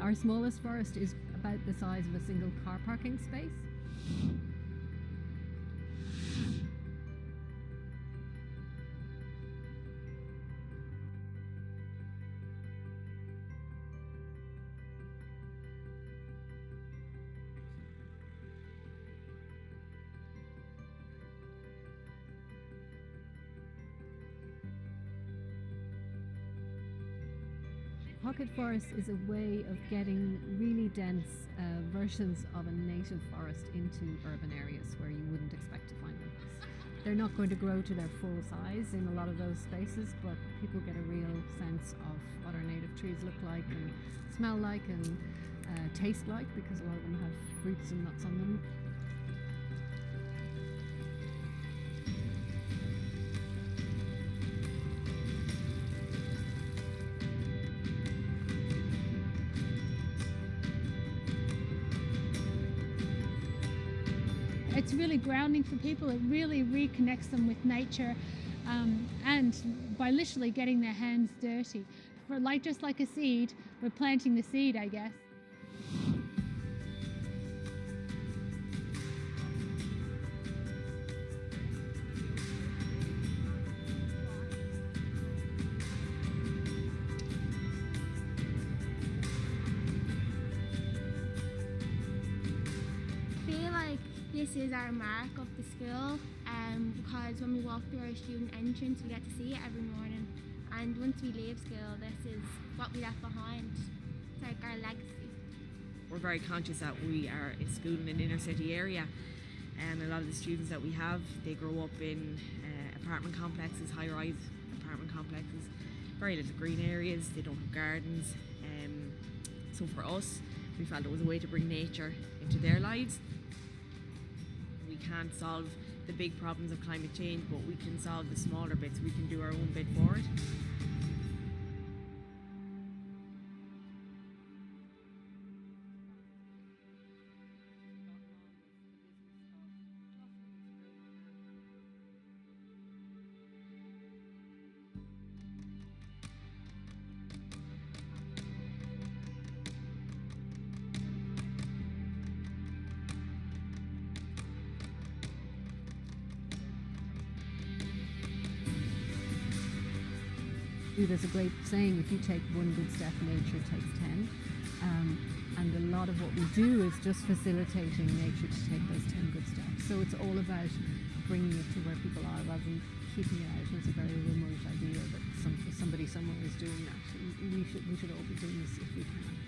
Our smallest forest is about the size of a single car parking space. Pocket forest is a way of getting really dense versions of a native forest into urban areas where you wouldn't expect to find them. They're not going to grow to their full size in a lot of those spaces, but people get a real sense of what our native trees look like and smell like and taste like, because a lot of them have fruits and nuts on them. It's really grounding for people. It really reconnects them with nature, and by literally getting their hands dirty. Just like a seed, we're planting the seed, I guess. This is our mark of the school, because when we walk through our student entrance we get to see it every morning, and once we leave school this is what we left behind. It's like our legacy. We're very conscious that we are a school in an inner city area, and a lot of the students that we have, they grow up in apartment complexes, high-rise apartment complexes, very little green areas, they don't have gardens, so for us we felt it was a way to bring nature into their lives. We can't solve the big problems of climate change, but we can solve the smaller bits. We can do our own bit for it. There's a great saying, if you take one good step, nature takes 10. And a lot of what we do is just facilitating nature to take those 10 good steps. So it's all about bringing it to where people are rather than keeping it out as a very remote idea that somebody somewhere is doing that. We should all be doing this if we can.